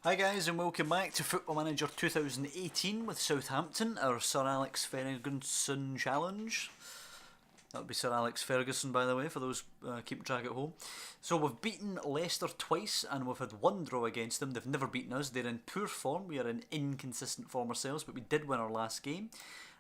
Hi guys and welcome back to Football Manager 2018 with Southampton, our Sir Alex Ferguson challenge. That would be Sir Alex Ferguson, by the way, for those keeping track at home. So we've beaten Leicester twice and we've had one draw against them. They've never beaten us. They're in poor form. We are in inconsistent form ourselves, but we did win our last game.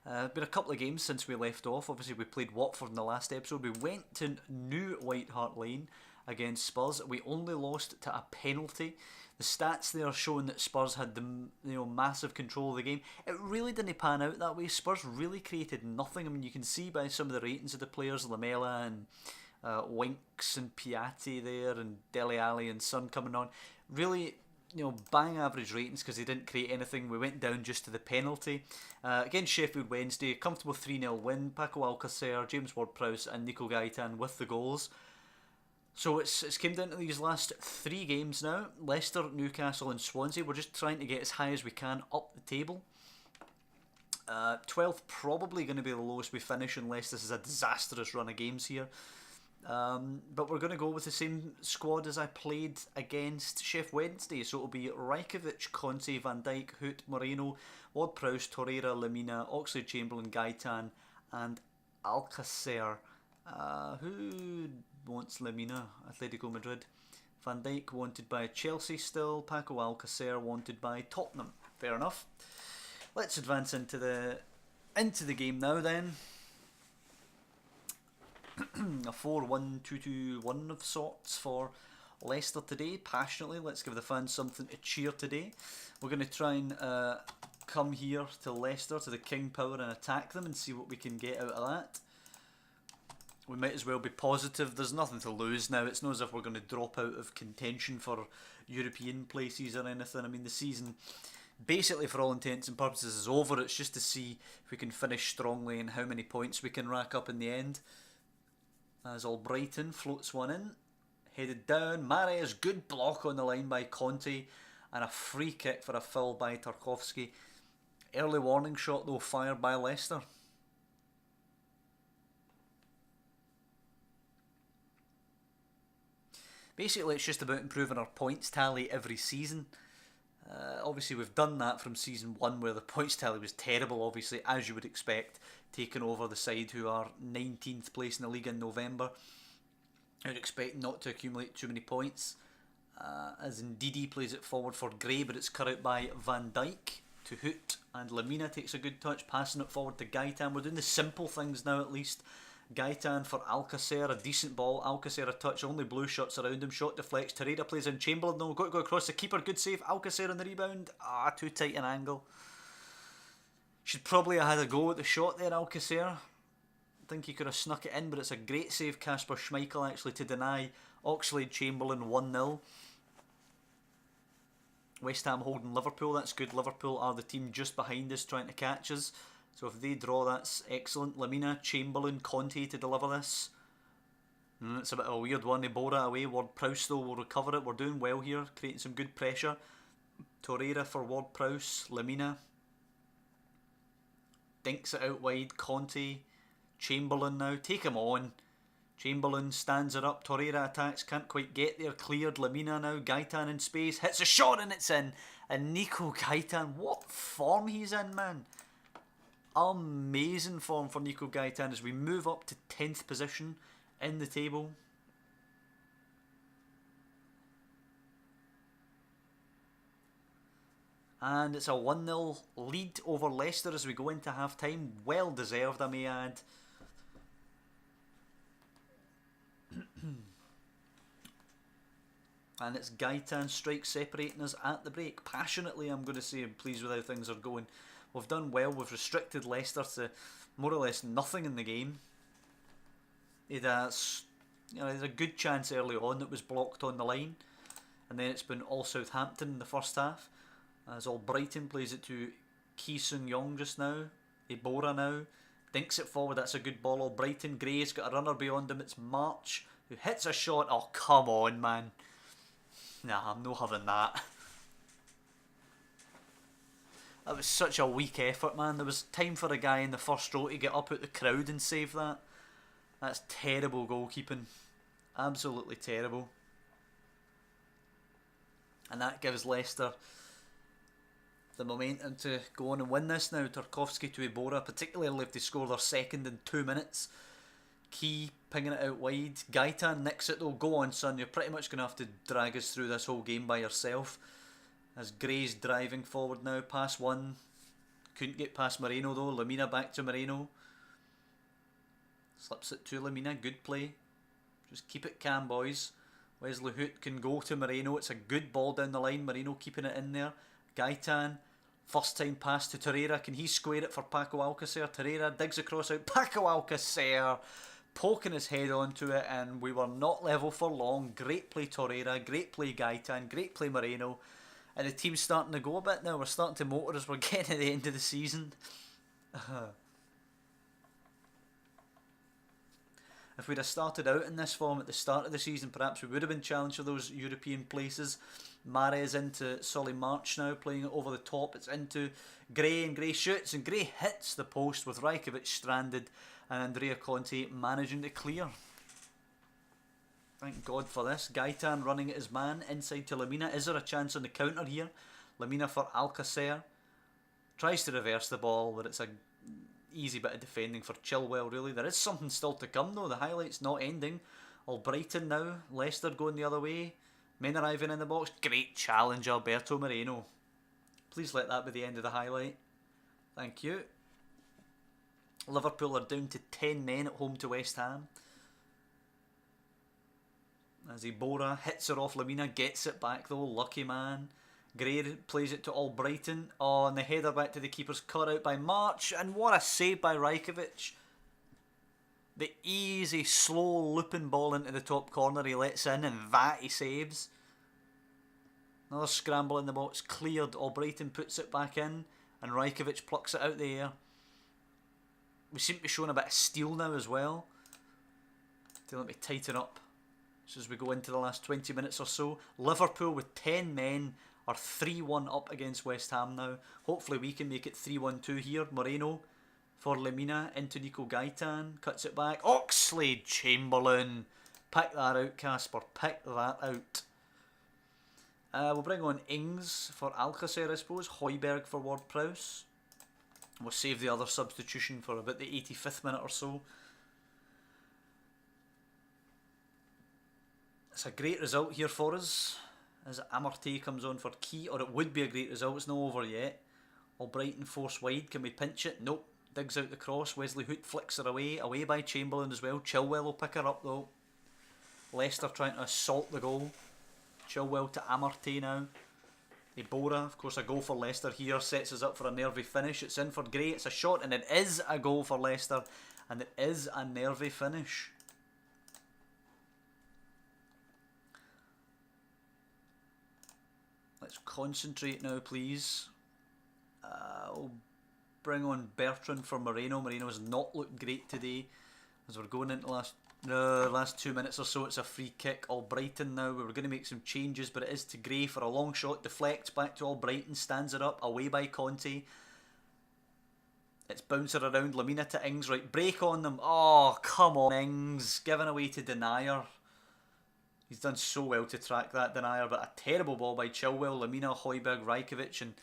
Been a couple of games since we left off. Obviously we played Watford in the last episode. We went to New White Hart Lane against Spurs. We only lost to a penalty. The stats there showing that Spurs had the massive control of the game. It really didn't pan out that way. Spurs really created nothing. I mean, you can see by some of the ratings of the players, Lamela and Winks and Piatti there, and Dele Alli and Son coming on. Really, bang average ratings because they didn't create anything. We went down just to the penalty. Against Sheffield Wednesday, comfortable 3-0 win. Paco Alcacer, James Ward-Prowse and Nico Gaitan with the goals. So it's came down to these last three games now. Leicester, Newcastle and Swansea. We're just trying to get as high as we can up the table. 12th probably going to be the lowest we finish unless this is a disastrous run of games here. But we're going to go with the same squad as I played against Sheffield Wednesday. So it'll be Rajkovic, Conte, Van Dijk, Hoot, Moreno, Ward-Prowse, Torreira, Lemina, Oxlade-Chamberlain, Gaitan and Alcacer. Who wants Lemina? Atletico Madrid. Van Dijk wanted by Chelsea still. Paco Alcacer wanted by Tottenham. Fair enough. Let's advance into the game now then. A 4-1-2-2-1 of sorts for Leicester today. Passionately, let's give the fans something to cheer today. We're going to try and come here to Leicester, to the King Power, and attack them and see what we can get out of that. We might as well be positive. There's nothing to lose now. It's not as if we're going to drop out of contention for European places or anything. I mean, the season, basically for all intents and purposes, is over. It's just to see if we can finish strongly and how many points we can rack up in the end. As Albrighton floats one in. Headed down. Mahrez, good block on the line by Conte. And a free kick for a foul by Tarkowski. Early warning shot though, fired by Leicester. Basically, it's just about improving our points tally every season. Obviously, we've done that from season 1, where the points tally was terrible, obviously, as you would expect, taking over the side who are 19th place in the league in November. I would expect not to accumulate too many points. As Ndidi plays it forward for Gray, but it's cut out by Van Dijk to Hoot, and Lemina takes a good touch, passing it forward to Gaitan. We're doing the simple things now, at least. Gaitan for Alcacer, a decent ball. Alcacer a touch, only blue shots around him. Shot deflects. Torreira plays in. Chamberlain, no, got to go across the keeper. Good save. Alcacer on the rebound. Too tight an angle. Should probably have had a go at the shot there, Alcacer. I think he could have snuck it in, but it's a great save, Kasper Schmeichel, actually, to deny Oxlade-Chamberlain 1-0. West Ham holding Liverpool. That's good. Liverpool are the team just behind us trying to catch us. So if they draw, that's excellent. Lemina, Chamberlain, Conte to deliver this. It's a bit of a weird one. Ibora away. Ward-Prowse though will recover it. We're doing well here, creating some good pressure. Torreira for Ward-Prowse. Lemina dinks it out wide. Conte, Chamberlain now. Take him on. Chamberlain stands it up. Torreira attacks. Can't quite get there. Cleared. Lemina now. Gaitan in space. Hits a shot and it's in. And Nico Gaitan, what form he's in, man. Amazing form for Nico Gaitan as we move up to 10th position in the table. And it's a 1-0 lead over Leicester as we go into half time. Well deserved, I may add. And it's Gaitan strike separating us at the break. Passionately, I'm going to say I'm pleased with how things are going. We've done well. We've restricted Leicester to more or less nothing in the game. He had a good chance early on that was blocked on the line. And then it's been all Southampton in the first half. As Albrighton plays it to Ki Sung-yong just now. Ibora now. Dinks it forward. That's a good ball. Albrighton. Gray's got a runner beyond him. It's March who hits a shot. Oh, come on, man. Nah, I'm not having that. That was such a weak effort, man. There was time for a guy in the first row to get up out the crowd and save that. That's terrible goalkeeping. Absolutely terrible. And that gives Leicester the momentum to go on and win this now. Tarkowski to Iborra, particularly if they score their second in 2 minutes. Key pinging it out wide. Gaitan nicks it though. Go on, son. You're pretty much going to have to drag us through this whole game by yourself. As Gray's driving forward now. Pass one. Couldn't get past Moreno though. Lamina back to Moreno. Slips it to Lamina. Good play. Just keep it calm, boys. Wesley Hoot can go to Moreno. It's a good ball down the line. Moreno keeping it in there. Gaitan. First time pass to Torreira. Can he square it for Paco Alcacer? Torreira digs across out. Paco Alcacer poking his head onto it, and we were not level for long. Great play Torreira. Great play Gaitan. Great play Moreno. And the team's starting to go a bit now. We're starting to motor as we're getting to the end of the season. If we'd have started out in this form at the start of the season, perhaps we would have been challenged for those European places. Mahrez into Solly March now, playing it over the top. It's into Gray, and Gray shoots, and Gray hits the post with Rajkovic stranded, and Andrea Conte managing to clear. Thank God for this. Gaitan running at his man, inside to Lamina. Is there a chance on the counter here? Lamina for Alcacer. Tries to reverse the ball, but it's a easy bit of defending for Chilwell, really. There is something still to come, though. The highlight's not ending. Albrighton now. Leicester going the other way. Men arriving in the box. Great challenge, Alberto Moreno. Please let that be the end of the highlight. Thank you. Liverpool are down to 10 men at home to West Ham. As Iborra hits her off Lamina. Gets it back, though. Lucky man. Gray plays it to Albrighton. Oh, and the header back to the keeper's cut out by March. And what a save by Rajkovic. The easy, slow, looping ball into the top corner he lets in, and that he saves. Another scramble in the box. Cleared. Albrighton puts it back in, and Rajkovic plucks it out the air. We seem to be showing a bit of steel now as well. Let me tighten up as we go into the last 20 minutes or so. Liverpool with 10 men are 3-1 up against West Ham now. Hopefully we can make it 3-1-2 here. Moreno for Lamina into Nico Gaitan. Cuts it back. Oxlade-Chamberlain. Pick that out, Casper. Pick that out. We'll bring on Ings for Alcacer, I suppose. Højbjerg for Ward-Prowse. We'll save the other substitution for about the 85th minute or so. It's a great result here for us, as Amartey comes on for Key, or it would be a great result. It's not over yet. Albrighton force wide. Can we pinch it? Nope. Digs out the cross. Wesley Hoot flicks her away by Chamberlain as well. Chilwell will pick her up though. Leicester trying to assault the goal. Chilwell to Amartey now. Iborra, of course, a goal for Leicester here, sets us up for a nervy finish. It's in for Gray. It's a shot, and it is a goal for Leicester, and it is a nervy finish. Let's concentrate now, please. I'll bring on Bertrand for Moreno. Moreno has not looked great today. As we're going into the last 2 minutes or so, it's a free kick. Albrighton now. We were going to make some changes, but it is to Gray for a long shot. Deflects back to Albrighton. Stands it up. Away by Conte. It's bouncing around. Lamina to Ings. Right, break on them. Oh, come on, Ings. Given away to Denier. He's done so well to track that Denier, but a terrible ball by Chilwell. Lamina, Højbjerg, Rajkovic, and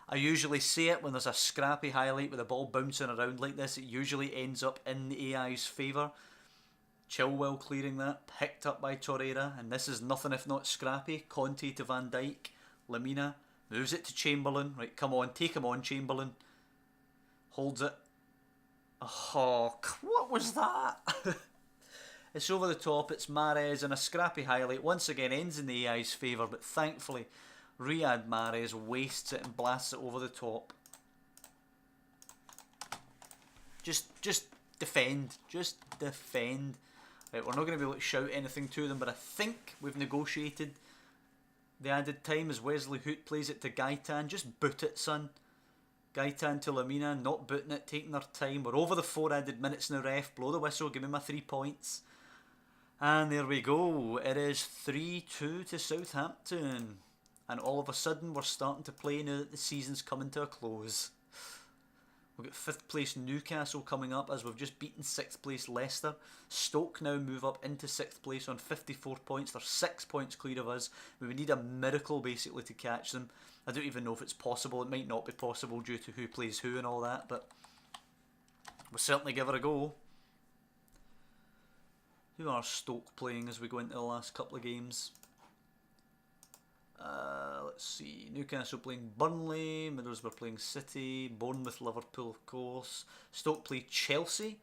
I usually say it when there's a scrappy highlight with the ball bouncing around like this, it usually ends up in the AI's favour. Chilwell clearing that, picked up by Torreira, and this is nothing if not scrappy. Conte to Van Dijk. Lamina moves it to Chamberlain. Right, come on, take him on, Chamberlain. Holds it. Oh, what was that? It's over the top. It's Mahrez, and a scrappy highlight once again ends in the AI's favour, but thankfully Riyad Mahrez wastes it and blasts it over the top. Just defend. Just defend. Right, we're not going to be able to shout anything to them, but I think we've negotiated the added time as Wesley Hoot plays it to Gaitan. Just boot it, son. Gaitan to Lamina, not booting it, taking their time. We're over the 4 added minutes now, ref. Blow the whistle, give me my 3 points. And there we go. It is 3-2 to Southampton. And all of a sudden we're starting to play now that the season's coming to a close. We've got 5th place Newcastle coming up as we've just beaten 6th place Leicester. Stoke now move up into 6th place on 54 points. They're 6 points clear of us. We would need a miracle basically to catch them. I don't even know if it's possible. It might not be possible due to who plays who and all that, but we'll certainly give it a go. Who are Stoke playing as we go into the last couple of games? Let's see. Newcastle playing Burnley, Middlesbrough playing City, Bournemouth, Liverpool of course. Stoke play Chelsea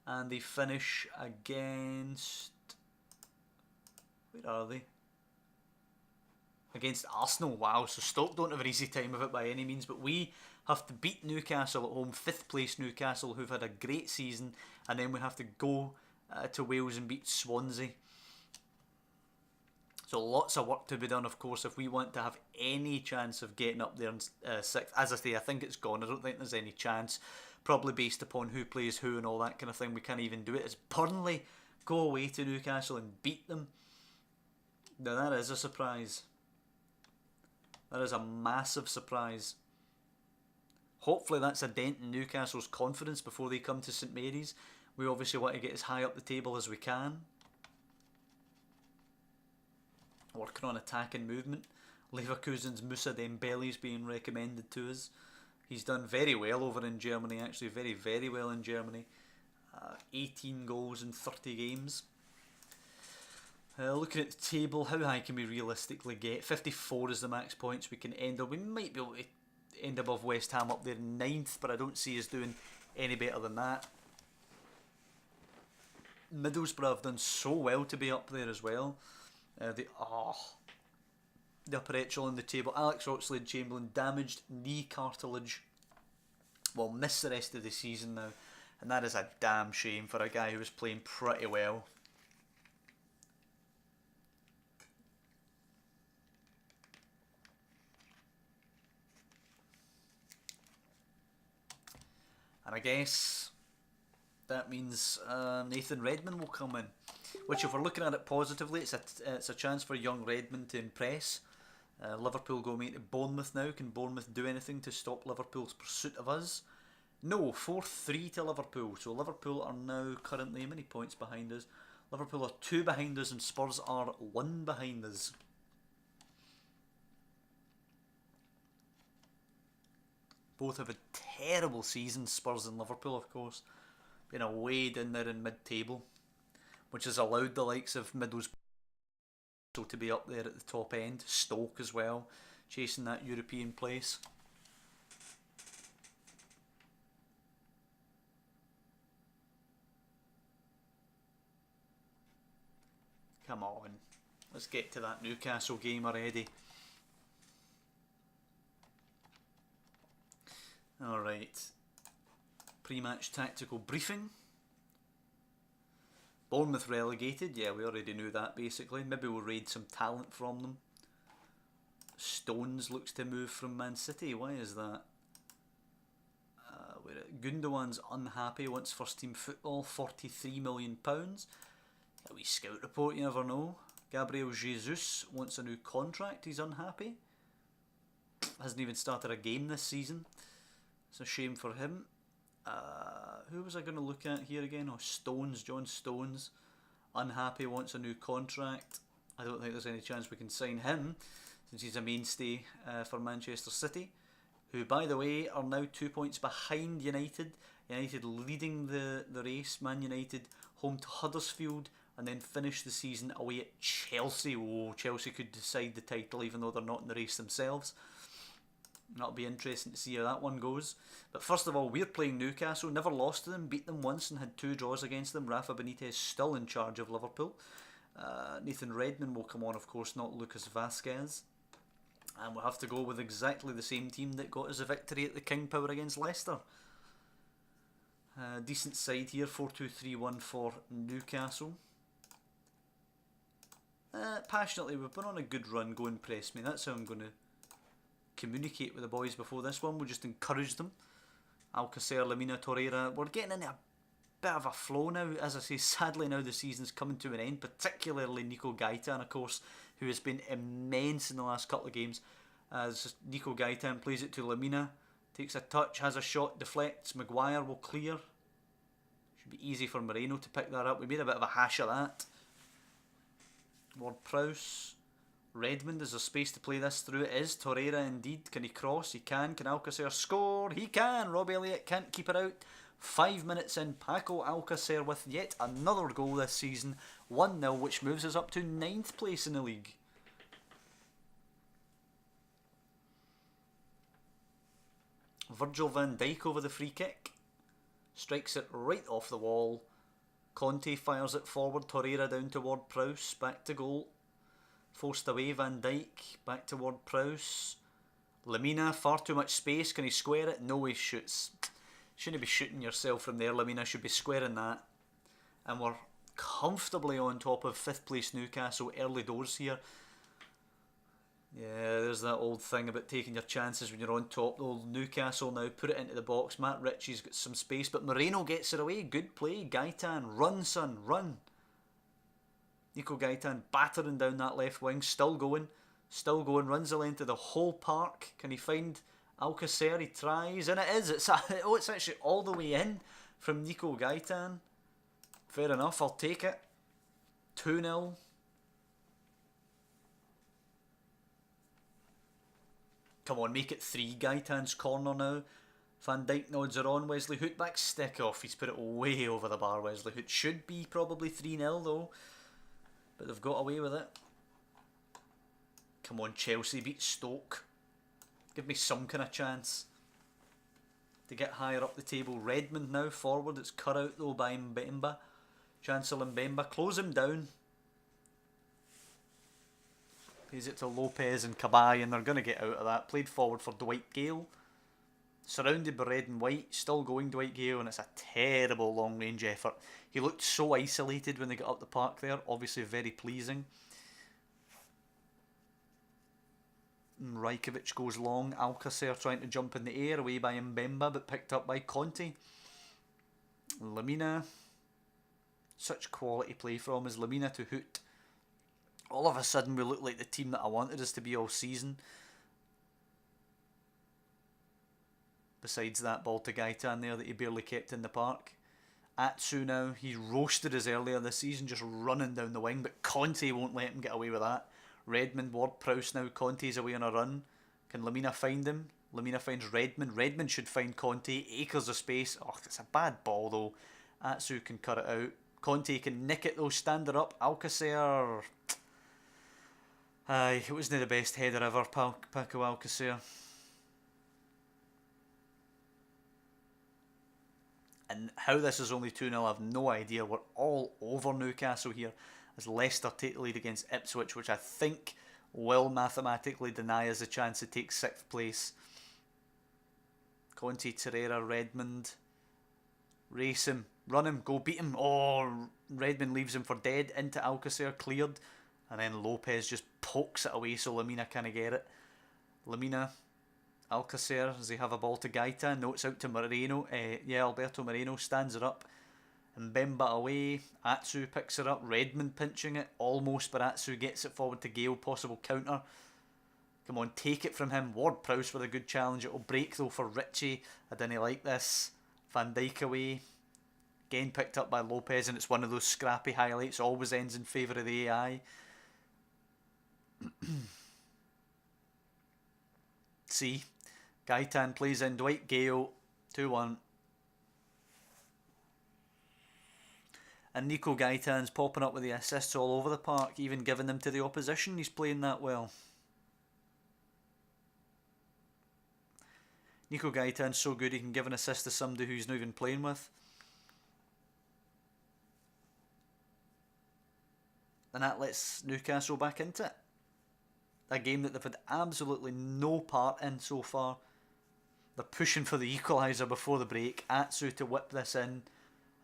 and they finish against... where are they? Against Arsenal. Wow, so Stoke don't have an easy time of it by any means, but we have to beat Newcastle at home, 5th place Newcastle, who've had a great season, and then we have to go to Wales and beat Swansea. So lots of work to be done, of course, if we want to have any chance of getting up there in 6th. As I say, I think it's gone. I don't think there's any chance. Probably based upon who plays who and all that kind of thing. We can't even do it. As Burnley go away to Newcastle and beat them. Now that is a surprise. That is a massive surprise. Hopefully that's a dent in Newcastle's confidence before they come to St Mary's. We obviously want to get as high up the table as we can. Working on attack and movement. Leverkusen's Moussa Dembele's being recommended to us. He's done very well over in Germany, actually very, very well in Germany. 18 goals in 30 games. Looking at the table, how high can we realistically get? 54 is the max points we can end up. We might be able to end above West Ham up there in 9th, but I don't see us doing any better than that. Middlesbrough have done so well to be up there as well. The upper echelon on the table. Alex Oxlade-Chamberlain, damaged knee cartilage. Will miss the rest of the season now, and that is a damn shame for a guy who was playing pretty well. And I guess that means Nathan Redmond will come in. Which, if we're looking at it positively, it's a chance for young Redmond to impress. Liverpool go away to Bournemouth now. Can Bournemouth do anything to stop Liverpool's pursuit of us? No, 4-3 to Liverpool. So Liverpool are now currently how many points behind us? Liverpool are 2 behind us and Spurs are 1 behind us. Both have a terrible season, Spurs and Liverpool, of course. Been away down there in mid-table, which has allowed the likes of Middlesbrough to be up there at the top end. Stoke as well, chasing that European place. Come on, let's get to that Newcastle game already. Alright, pre-match tactical briefing. Bournemouth relegated, yeah, we already knew that basically. Maybe we'll raid some talent from them. Stones looks to move from Man City, why is that? Gundogan's unhappy, wants first team football, £43 million. A wee scout report, you never know. Gabriel Jesus wants a new contract, he's unhappy. Hasn't even started a game this season. It's a shame for him. Who was I going to look at here again? Oh, Stones, John Stones. Unhappy, wants a new contract. I don't think there's any chance we can sign him, since he's a mainstay for Manchester City, who, by the way, are now 2 points behind United. United leading the race. Man United home to Huddersfield, and then finish the season away at Chelsea. Oh, Chelsea could decide the title even though they're not in the race themselves. That'll be interesting to see how that one goes. But first of all, we're playing Newcastle. Never lost to them, beat them once and had 2 draws against them. Rafa Benitez still in charge of Liverpool. Nathan Redmond will come on, of course, not Lucas Vazquez. And we'll have to go with exactly the same team that got us a victory at the King Power against Leicester. Decent side here, 4-2-3-1 for Newcastle. Passionately, we've been on a good run. Go and press me. That's how I'm going to communicate with the boys before this one. We'll just encourage them. Alcacer, Lamina, Torreira. We're getting into a bit of a flow now. As I say, sadly now the season's coming to an end, particularly Nico Gaitan, of course, who has been immense in the last couple of games. As Nico Gaitan plays it to Lamina. Takes a touch, has a shot, deflects. Maguire will clear. Should be easy for Moreno to pick that up. We made a bit of a hash of that. Ward-Prowse. Redmond, is there space to play this through? It is. Torreira indeed. Can he cross? He can. Can Alcacer score? He can. Rob Elliott can't keep it out. 5 minutes in, Paco Alcacer with yet another goal this season. 1-0, which moves us up to 9th place in the league. Virgil van Dijk over the free kick. Strikes it right off the wall. Conte fires it forward. Torreira down to Ward-Prowse. Back to goal. Forced away, Van Dijk. Back to Ward-Prowse. Lemina, far too much space. Can he square it? No, he shoots. Shouldn't be shooting yourself from there. Lemina should be squaring that. And we're comfortably on top of 5th place Newcastle. Early doors here. Yeah, there's that old thing about taking your chances when you're on top. Old Newcastle now put it into the box. Matt Ritchie's got some space, but Moreno gets it away. Good play. Gaitan, run son, run. Nico Gaitan battering down that left wing. Still going. Runs the length of the whole park. Can he find Alcacer? He tries, and it is. It's actually all the way in from Nico Gaitan. Fair enough, I'll take it. 2-0. Come on, make it 3. Gaitan's corner now. Van Dijk nods her on. Wesley Hoot back, stick off. He's put it way over the bar. Wesley Hoot should be probably 3-0 though. But they've got away with it. Come on, Chelsea beat Stoke. Give me some kind of chance to get higher up the table. Redmond now forward. It's cut out though by Mbemba. Chancellor Mbemba. Close him down. Pays it to Lopez and Cabaye, and they're going to get out of that. Played forward for Dwight Gale. Surrounded by red and white. Still going Dwight Gale, and it's a terrible long range effort. He looked so isolated when they got up the park there. Obviously very pleasing. Rajkovic goes long. Alcacer trying to jump in the air, away by Mbemba, but picked up by Conte. Lemina. Such quality play from us. Lemina to Hoot. All of a sudden we look like the team that I wanted us to be all season. Besides that ball to Gaitan there that he barely kept in the park. Atsu now, he roasted us earlier this season, just running down the wing, but Conte won't let him get away with that. Redmond, Ward-Prowse now, Conte's away on a run. Can Lemina find him? Lemina finds Redmond. Redmond should find Conte. Acres of space. Oh, it's a bad ball though. Atsu can cut it out. Conte can nick it though, stand her up. Alcacer. Aye, it wasn't the best header ever, Paco Alcacer. And how this is only 2-0, I have no idea. We're all over Newcastle here as Leicester take the lead against Ipswich, which I think will mathematically deny us a chance to take 6th place. Conte, Torreira, Redmond. Race him, run him, go beat him. Oh, Redmond leaves him for dead. Into Alcacer, cleared. And then Lopez just pokes it away so Lemina can't get it. Lemina, Alcacer, does he have a ball to Gaita? No, it's out to Moreno. Alberto Moreno stands it up. Mbemba away. Atsu picks it up. Redmond pinching it. Almost, but Atsu gets it forward to Gale. Possible counter. Come on, take it from him. Ward-Prowse with a good challenge. It will break though for Ritchie. I didn't like this. Van Dijk away. Again picked up by Lopez, and it's one of those scrappy highlights. Always ends in favour of the AI. See, Gaitan plays in Dwight Gale, 2-1. And Nico Gaitan's popping up with the assists all over the park, even giving them to the opposition. He's playing that well. Nico Gaitan's so good he can give an assist to somebody who's not even playing with. And that lets Newcastle back into it. A game that they've had absolutely no part in so far. They're pushing for the equaliser before the break. Atsu to whip this in.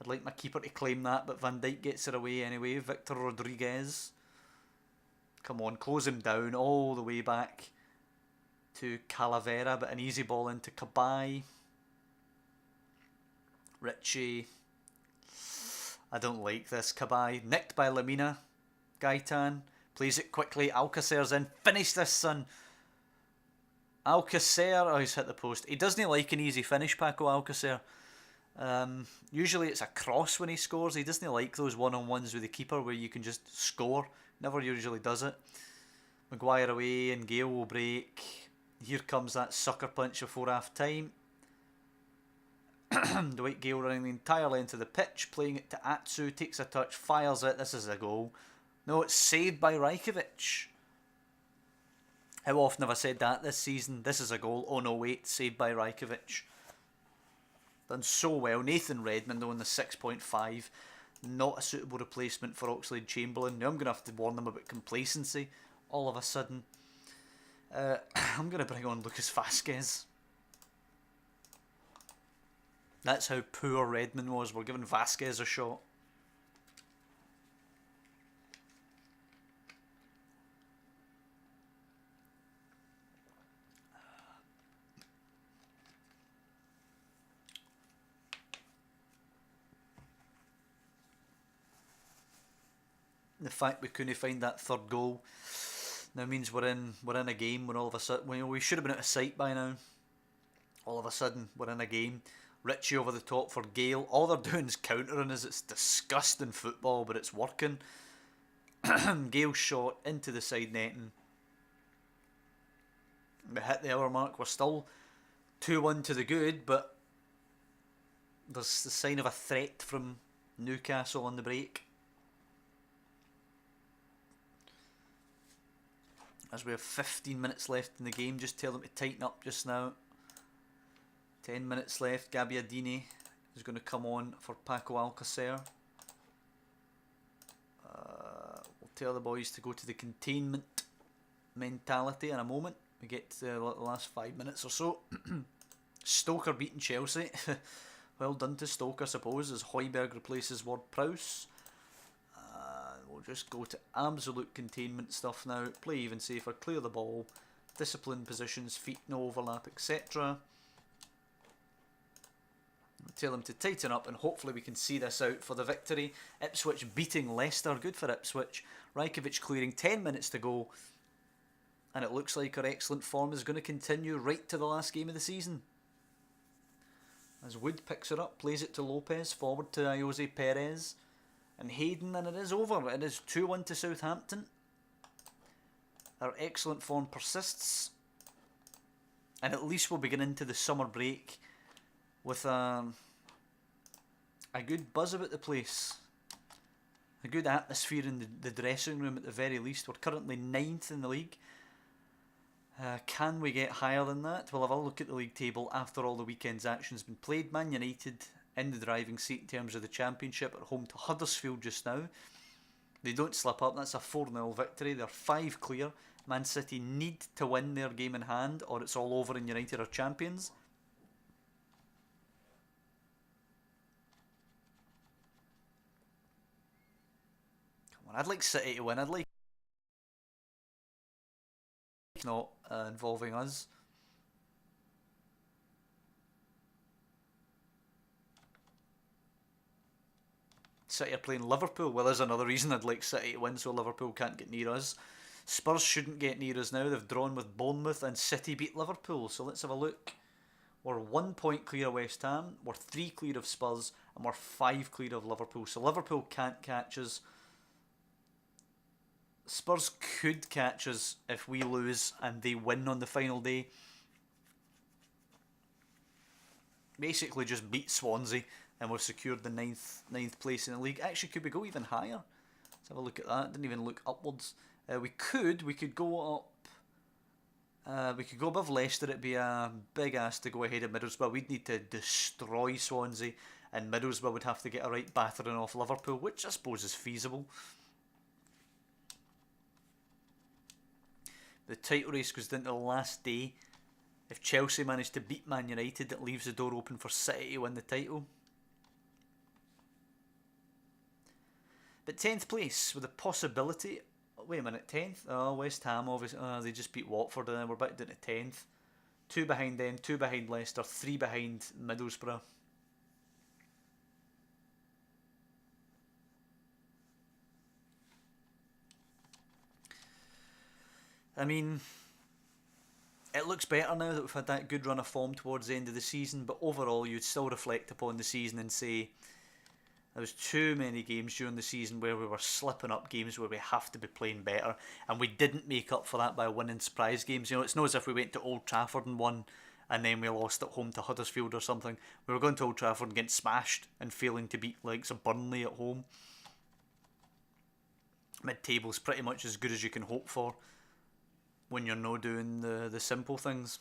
I'd like my keeper to claim that, but Van Dijk gets it away anyway. Victor Rodriguez. Come on, close him down all the way back to Calavera, but an easy ball into Cabaye. Ritchie. I don't like this. Cabaye nicked by Lemina. Gaitan plays it quickly. Alcacer's in. Finish this, son. Alcacer, oh, he's hit the post. He doesn't like an easy finish, Paco Alcacer. Usually it's a cross when he scores. He doesn't like those one-on-ones with the keeper where you can just score. Never usually does it. Maguire away and Gale will break. Here comes that sucker punch before half time. Dwight Gale running the entire length of the pitch, playing it to Atsu, takes a touch, fires it. This is a goal. No, it's saved by Rajkovic. How often have I said that this season? This is a goal. Oh no, wait, saved by Rajkovic. Done so well. Nathan Redmond though in the 6.5. Not a suitable replacement for Oxlade-Chamberlain. Now I'm going to have to warn them about complacency all of a sudden. I'm going to bring on Lucas Vasquez. That's how poor Redmond was. We're giving Vasquez a shot. The fact we couldn't find that third goal now means we're in a game when all of a sudden we should have been out of sight by now. All of a sudden we're in a game. Richie over the top for Gale. All they're doing is countering us. It's disgusting football, but it's working. Gale shot into the side netting. We hit the hour mark. We're still 2-1 to the good, but there's the sign of a threat from Newcastle on the break. As we have 15 minutes left in the game, just tell them to tighten up just now. 10 minutes left. Gabbiadini is going to come on for Paco Alcacer. We'll tell the boys to go to the containment mentality in a moment. We get to the last 5 minutes or so. Stoker beating Chelsea. Well done to Stoke, I suppose, as Højbjerg replaces Ward-Prowse. We'll just go to absolute containment stuff now. Play even safer, clear the ball, discipline positions, feet no overlap, etc. Tell them to tighten up and hopefully we can see this out for the victory. Ipswich beating Leicester, good for Ipswich. Rajkovic clearing, 10 minutes to go. And it looks like our excellent form is going to continue right to the last game of the season. As Wood picks it up, plays it to Lopez, forward to Jose Perez. And Hayden, and it is over. It is 2-1 to Southampton. Our excellent form persists. And at least we'll begin into the summer break with a good buzz about the place. A good atmosphere in the dressing room at the very least. We're currently 9th in the league. Can we get higher than that? We'll have a look at the league table after all the weekend's action's been played. Man United in the driving seat in terms of the Championship at home to Huddersfield just now. They don't slip up. That's a 4-0 victory. They're 5 clear. Man City need to win their game in hand or it's all over and United are champions. Come on, I'd like City to win. I'd like not involving us. City are playing Liverpool. Well, there's another reason I'd like City to win so Liverpool can't get near us. Spurs shouldn't get near us now. They've drawn with Bournemouth and City beat Liverpool. So let's have a look. We're 1 point clear of West Ham. We're 3 clear of Spurs. And we're 5 clear of Liverpool. So Liverpool can't catch us. Spurs could catch us if we lose and they win on the final day. Basically just beat Swansea. And we've secured the ninth place in the league. Actually, could we go even higher? Let's have a look at that. Didn't even look upwards. We could go up. We could go above Leicester. It'd be a big ask to go ahead of Middlesbrough. We'd need to destroy Swansea. And Middlesbrough would have to get a right battering off Liverpool, which I suppose is feasible. The title race goes down to the last day. If Chelsea manage to beat Man United, it leaves the door open for City to win the title. But 10th place with a possibility. Wait a minute, 10th? Oh, West Ham, obviously. They just beat Watford and then we're back down to 10th. 2 behind them, 2 behind Leicester, 3 behind Middlesbrough. I mean, It looks better now that we've had that good run of form towards the end of the season, but overall you'd still reflect upon the season and say there was too many games during the season where we were slipping up, games where we have to be playing better, and we didn't make up for that by winning surprise games. You know, it's not as if we went to Old Trafford and won and then we lost at home to Huddersfield or something. We were going to Old Trafford and getting smashed and failing to beat likes of Burnley at home. Mid-table's pretty much as good as you can hope for when you're not doing the simple things.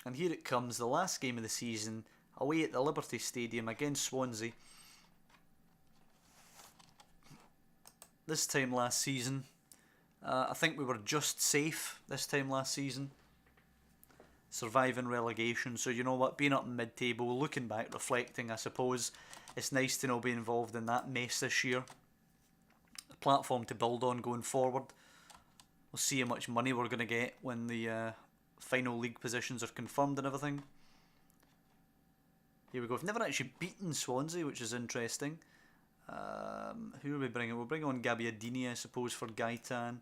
And here it comes, the last game of the season, away at the Liberty Stadium against Swansea. This time last season, I think we were just safe this time last season. Surviving relegation, so you know what, being up in mid-table, looking back, reflecting, I suppose, it's nice to not be involved in that mess this year. A platform to build on going forward. We'll see how much money we're going to get when the final league positions are confirmed and everything. Here we go. We've never actually beaten Swansea, which is interesting. Who are we bringing? We'll bring on Gabbiadini, I suppose, for Gaetan.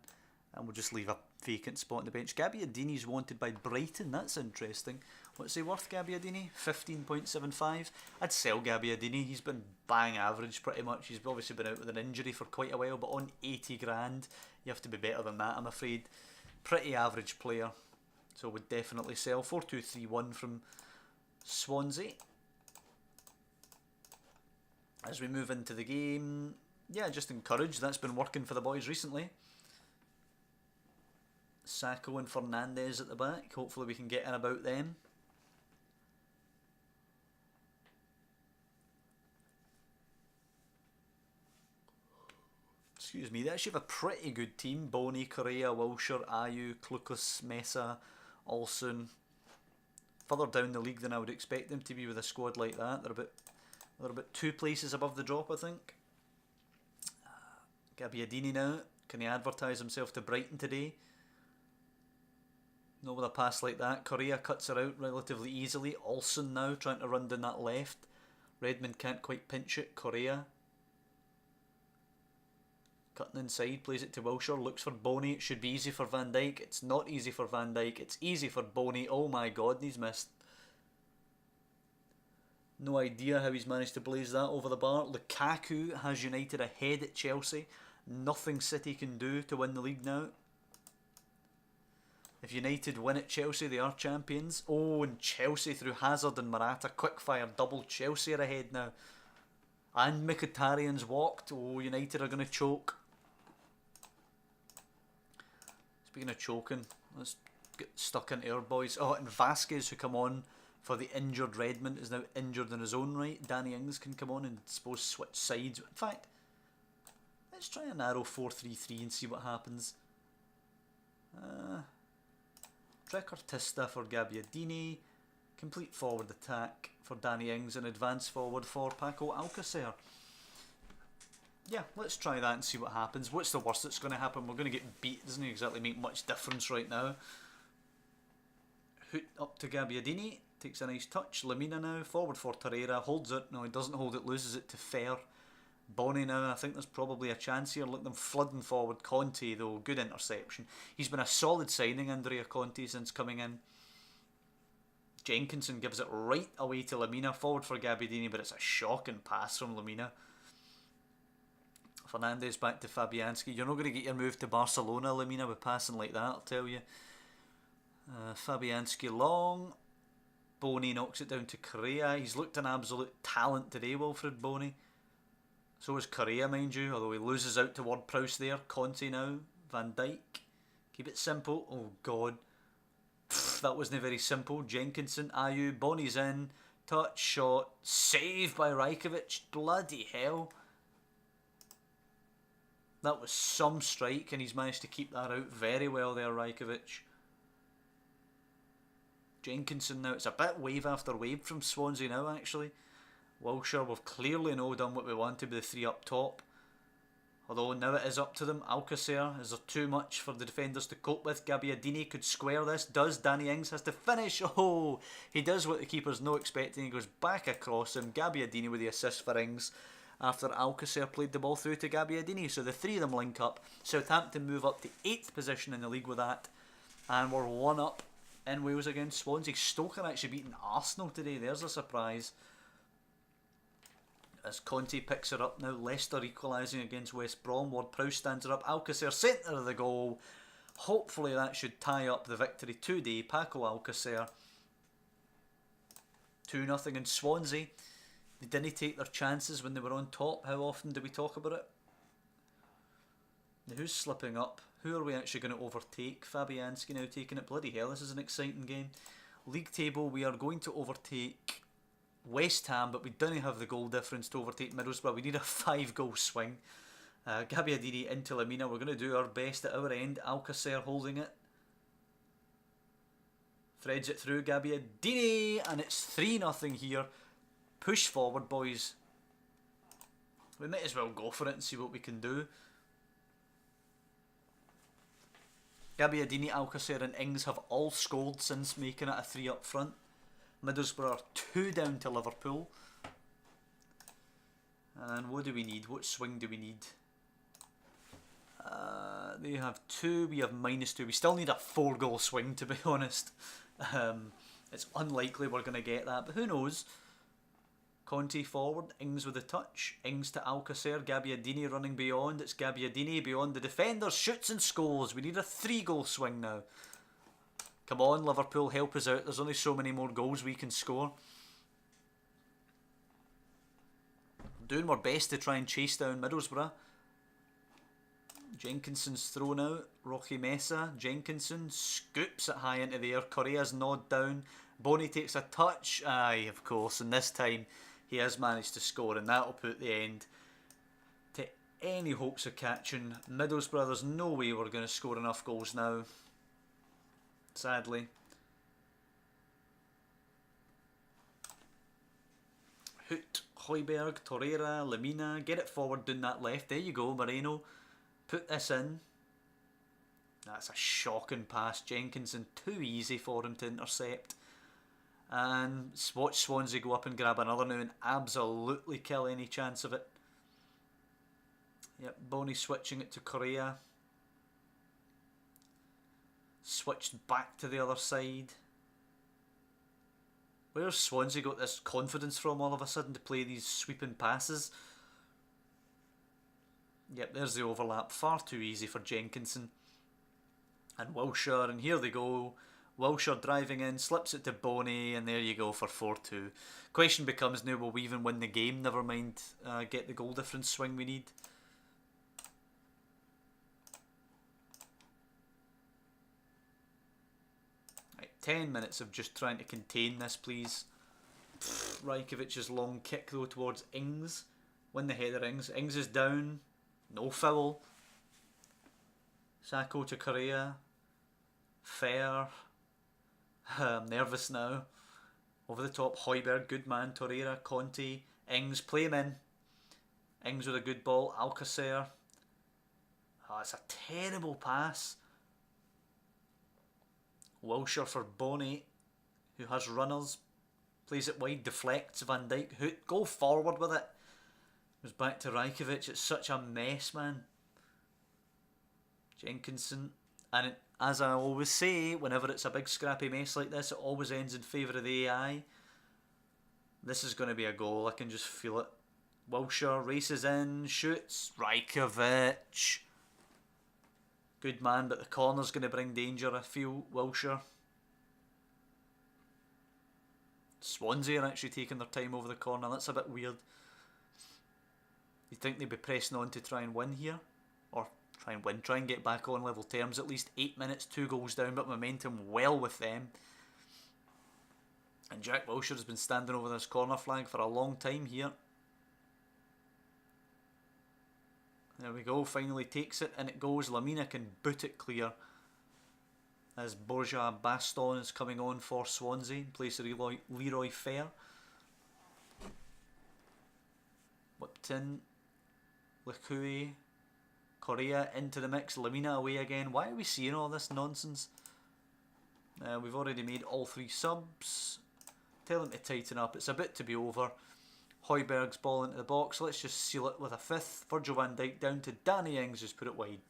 And we'll just leave a vacant spot on the bench. Gabbiadini's wanted by Brighton. That's interesting. What's he worth, Gabbiadini? 15.75. I'd sell Gabbiadini. He's been bang average pretty much. He's obviously been out with an injury for quite a while, but on 80 grand, you have to be better than that, I'm afraid. Pretty average player. So would definitely sell. 4-2-3-1 from Swansea. As we move into the game, yeah, just encouraged. That's been working for the boys recently. Sacco and Fernandez at the back. Hopefully we can get in about them. Excuse me, they actually have a pretty good team. Boney, Correa, Wilshere, Ayew, Klukas, Mesa, Olsen. Further down the league than I would expect them to be with a squad like that. They're about 2 places above the drop, I think. Gabbiadini now. Can he advertise himself to Brighton today? Not with a pass like that. Correa cuts her out relatively easily. Olsen now trying to run down that left. Redmond can't quite pinch it. Correa cutting inside, plays it to Wilshere, looks for Boney. It should be easy for Van Dijk. It's not easy for Van Dijk. It's easy for Boney. Oh my god, and he's missed. No idea how he's managed to blaze that over the bar. Lukaku has United ahead at Chelsea. Nothing City can do to win the league now. If United win at Chelsea, they are champions. Oh, and Chelsea through Hazard and Morata. Quickfire double. Chelsea are ahead now. And Mkhitaryan's walked. Oh, United are going to choke. Speaking of choking, let's get stuck into our boys. Oh, and Vasquez, who come on for the injured Redmond, is now injured in his own right. Danny Ings can come on and suppose switch sides. In fact, let's try a narrow 4-3-3 and see what happens. Trequartista for Gabbiadini. Complete forward attack for Danny Ings and advance forward for Paco Alcacer. Yeah, let's try that and see what happens. What's the worst that's going to happen? We're going to get beat. Doesn't exactly make much difference right now. Hoot up to Gabbiadini. Takes a nice touch. Lamina now. Forward for Torreira. Holds it. No, he doesn't hold it. Loses it to Fer. Bonnie now. I think there's probably a chance here. Look at them flooding forward. Conte, though. Good interception. He's been a solid signing, Andrea Conte, since coming in. Jenkinson gives it right away to Lamina. Forward for Gabbiadini, but it's a shocking pass from Lamina. Fernandez back to Fabianski. You're not going to get your move to Barcelona, Lamina, with passing like that, I'll tell you. Fabianski long. Boney knocks it down to Correa. He's looked an absolute talent today, Wilfred Boney. So is Correa, mind you, although he loses out toward Prowse there. Conte now. Van Dijk. Keep it simple. Oh, God. That wasn't very simple. Jenkinson, Ayew, Boney's in. Touch, shot. Save by Rajkovic. Bloody hell. That was some strike, and he's managed to keep that out very well there, Rajkovic. Jenkinson now. It's a bit wave after wave from Swansea now, actually. Wilshere, we've clearly now done what we wanted with the 3 up top. Although now it is up to them. Alcacer, is there too much for the defenders to cope with? Gabbiadini could square this. Does. Danny Ings has to finish. Oh, he does what the keeper's not expecting. He goes back across him. Gabbiadini with the assist for Ings. after Alcacer played the ball through to Gabbiadini. So the three of them link up. Southampton move up to 8th position in the league with that, and we're 1 up in Wales against Swansea. Stoke are actually beating Arsenal today. There's a surprise. As Conte picks her up now. Leicester equalising against West Brom. Ward-Prowse stands her up. Alcacer centre of the goal. Hopefully that should tie up the victory today. Paco Alcacer. 2-0 in Swansea. They didn't take their chances when they were on top. How often do we talk about it? Now, who's slipping up? Who are we actually going to overtake? Fabianski now taking it. Bloody hell, this is an exciting game. League table, we are going to overtake West Ham, but we don't have the goal difference to overtake Middlesbrough. We need a 5-goal swing. Gabbiadini into Lamina. We're going to do our best at our end. Alcacer holding it. Threads it through Gabbiadini, and it's 3-0 here. Push forward, boys. We might as well go for it and see what we can do. Gabbiadini, Alcacer and Ings have all scored since making it a 3 up front. Middlesbrough are 2 down to Liverpool. And what do we need? What swing do we need? They have 2, we have -2. We still need a 4-goal swing, to be honest. It's unlikely we're going to get that, but who knows? Conte forward, Ings with a touch. Ings to Alcacer, Gabbiadini running beyond. It's Gabbiadini beyond the defenders, shoots and scores. We need a 3-goal swing now. Come on, Liverpool, help us out. There's only so many more goals we can score. I'm doing my best to try and chase down Middlesbrough. Jenkinson's thrown out. Rocky Mesa. Jenkinson scoops it high into the air. Correa's nod down. Boney takes a touch. Aye, of course. And this time he has managed to score, and that'll put the end to any hopes of catching Middlesbrough. There's no way we're going to score enough goals now, sadly. Hoot, Højbjerg, Torreira, Lamina. Get it forward down that left. There you go, Moreno. Put this in. That's a shocking pass. Jenkinson, too easy for him to intercept. And watch Swansea go up and grab another now and absolutely kill any chance of it. Yep, Boney switching it to Correa. Switched back to the other side. Where's Swansea got this confidence from all of a sudden to play these sweeping passes? Yep, there's the overlap. Far too easy for Jenkinson. And Wilshere, and here they go. Wilshere driving in, slips it to Boney, and there you go for 4-2. Question becomes now, will we even win the game? Never mind get the goal difference swing we need. Right, 10 minutes of just trying to contain this, please. Rajkovic's long kick though towards Ings. Win the header, Ings. Ings is down. No foul. Sacco to Correa. Fair. I'm nervous now. Over the top, Højbjerg, good man. Torreira, Conte, Ings, play him in. Ings with a good ball. Alcacer. Oh, it's a terrible pass. Wilshere for Boney, who has runners. Plays it wide, deflects. Van Dijk, Hoot, go forward with it. Goes back to Rajkovic. It's such a mess, man. Jenkinson. And as I always say, whenever it's a big scrappy mess like this, it always ends in favour of the AI. This is going to be a goal. I can just feel it. Wilshere races in, shoots. Rajkovic. Good man, but the corner's going to bring danger, I feel. Wilshere. Swansea are actually taking their time over the corner. That's a bit weird. You'd think they'd be pressing on to try and win here. Or try and win, try and get back on level terms. At least 8 minutes, 2 goals down, but momentum well with them. And Jack Wilshere has been standing over this corner flag for a long time here. There we go, finally takes it, and it goes. Lamina can boot it clear. As Borja Baston is coming on for Swansea in place of Leroy Fair. Whipped in. Lekue. Correa into the mix. Lamina away again. Why are we seeing all this nonsense? We've already made all 3 subs. Tell them to tighten up. It's a bit to be over. Højbjerg's ball into the box. Let's just seal it with a fifth. Virgil van Dijk down to Danny Ings, just put it wide.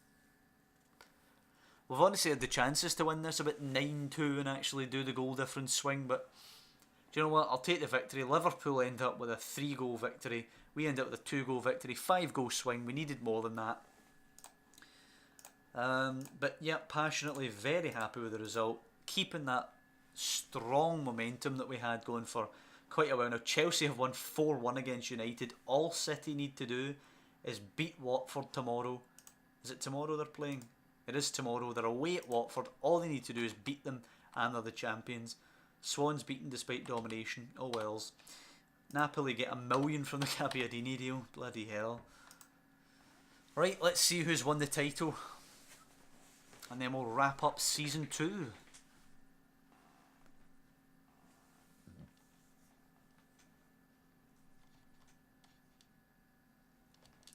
We've honestly had the chances to win this about 9-2 and actually do the goal difference swing, but do you know what? I'll take the victory. Liverpool end up with a 3-goal victory. We end up with a 2-goal victory, 5-goal swing. We needed more than that. But yeah, passionately very happy with the result. Keeping that strong momentum that we had going for quite a while now. Chelsea have won 4-1 against United. All City need to do is beat Watford tomorrow. Is it tomorrow they're playing? It is tomorrow. They're away at Watford. All they need to do is beat them and they're the champions. Swans beaten despite domination. Oh wells. Napoli get $1 million from the Gabbiadini deal. Bloody hell. Right, let's see who's won the title. And then we'll wrap up season 2.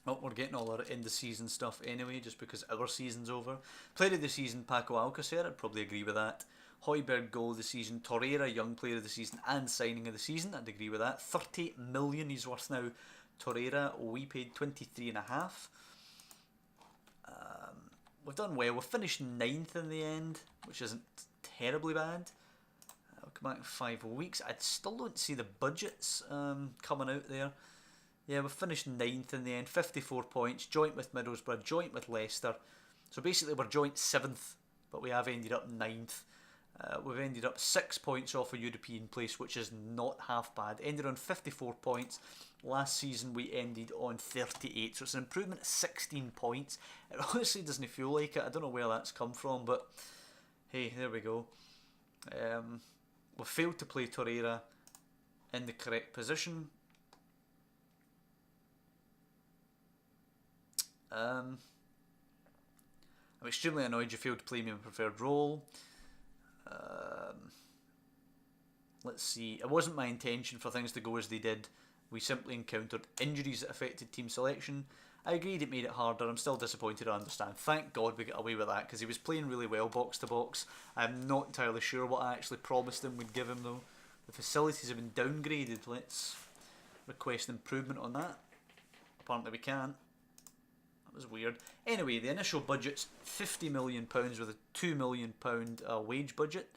Oh, we're getting all our end of season stuff anyway, just because our season's over. Player of the season, Paco Alcacer, I'd probably agree with that. Højbjerg goal of the season, Torreira young player of the season and signing of the season, I'd agree with that. 30 million he's worth now. Torreira, we paid 23.5. We've done well. We've finished 9th in the end, which isn't terribly bad. I'll come back in 5 weeks. I still don't see the budgets coming out there. Yeah, we've finished 9th in the end, 54 points, joint with Middlesbrough, joint with Leicester. So basically we're joint 7th, but we have ended up 9th. We've ended up 6 points off a European place, which is not half bad. Ended on 54 points. Last season we ended on 38, so it's an improvement of 16 points. It honestly doesn't feel like it. I don't know where that's come from, but hey, there we go. We failed to play Torreira in the correct position. I'm extremely annoyed you failed to play me in preferred role. Let's see. It wasn't my intention for things to go as they did. We simply encountered injuries that affected team selection. I agreed it made it harder. I'm still disappointed, I understand. Thank God we got away with that, because he was playing really well box to box. I'm not entirely sure what I actually promised him we'd give him though. The facilities have been downgraded. Let's request improvement on that. Apparently we can't. That was weird. Anyway, the initial budget's £50 million with a £2 million wage budget.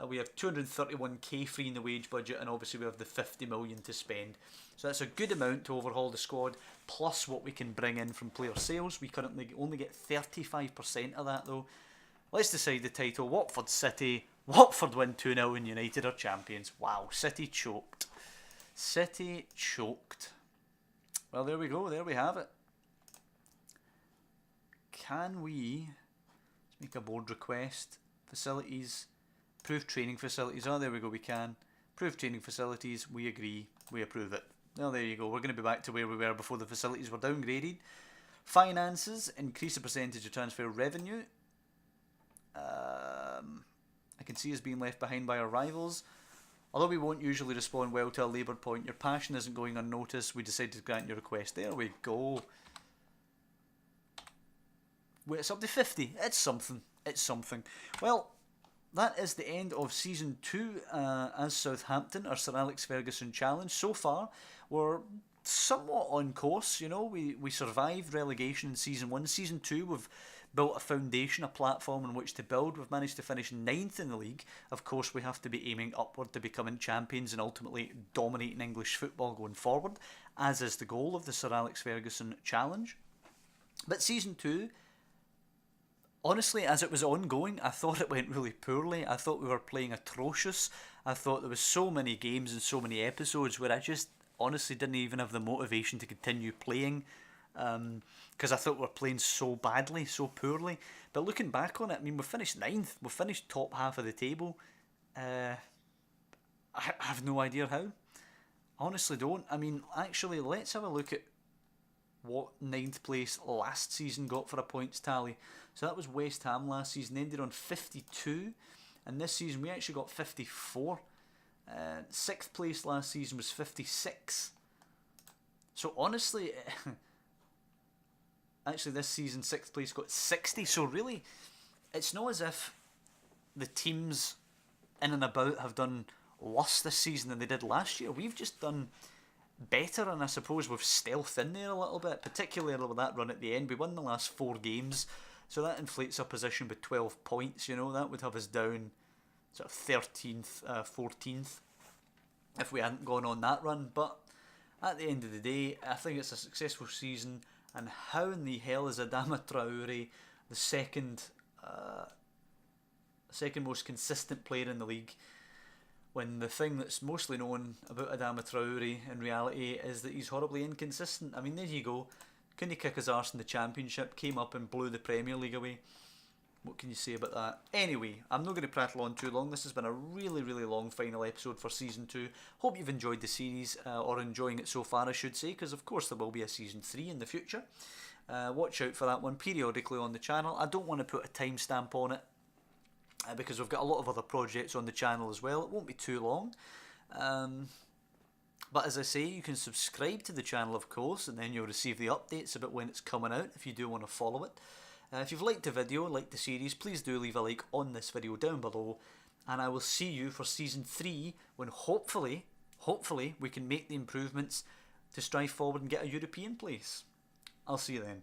We have 231k free in the wage budget, and obviously we have the 50 million to spend. So that's a good amount to overhaul the squad, plus what we can bring in from player sales. We currently only get 35% of that though. Let's decide the title. Watford City. Watford win 2-0 and United are champions. Wow, City choked. City choked. Well, there we go. There we have it. Can we make a board request? Facilities. Approved training facilities. Oh, there we go, we can. Approved training facilities, we agree, we approve it. Well, there you go, we're going to be back to where we were before the facilities were downgraded. Finances, increase the percentage of transfer revenue. I can see us being left behind by our rivals. Although we won't usually respond well to a laboured point, your passion isn't going unnoticed, we decided to grant your request. There we go. Wait, it's up to 50. It's something. It's something. Well, that is the end of Season 2 as Southampton, our Sir Alex Ferguson challenge. So far, we're somewhat on course, you know. We survived relegation in Season 1. Season 2, we've built a foundation, a platform on which to build. We've managed to finish 9th in the league. Of course, we have to be aiming upward to becoming champions and ultimately dominating English football going forward, as is the goal of the Sir Alex Ferguson challenge. But Season 2... honestly, as it was ongoing, I thought it went really poorly. I thought we were playing atrocious. I thought there was so many games and so many episodes where I just honestly didn't even have the motivation to continue playing, because I thought we were playing so badly, so poorly. But looking back on it, I mean, we finished 9th. We finished top half of the table. I have no idea how. I honestly don't. I mean, actually, let's have a look at what 9th place last season got for a points tally. So that was West Ham last season, ended on 52, and this season we actually got 54. 6th place last season was 56. So honestly, actually this season 6th place got 60. So really, it's not as if the teams in and about have done worse this season than they did last year. We've just done better, and I suppose with stealth in there a little bit, particularly with that run at the end. We won the last 4 games, so that inflates our position by 12 points. That would have us down sort of 13th, 14th if we hadn't gone on that run. But at the end of the day, I think it's a successful season. And how in the hell is Adama Traore the second most consistent player in the league, when the thing that's mostly known about Adama Traore in reality is that he's horribly inconsistent? I mean, there you go. Couldn't kick his arse in the Championship, came up and blew the Premier League away. What can you say about that? Anyway, I'm not going to prattle on too long. This has been a really, really long final episode for Season 2. Hope you've enjoyed the series, or enjoying it so far, I should say, because of course there will be a Season 3 in the future. Watch out for that one periodically on the channel. I don't want to put a timestamp on it, because we've got a lot of other projects on the channel as well. It won't be too long. But as I say, you can subscribe to the channel, of course, and then you'll receive the updates about when it's coming out if you do want to follow it. If you've liked the video, liked the series, please do leave a like on this video down below, and I will see you for Season 3 when hopefully we can make the improvements to strive forward and get a European place. I'll see you then.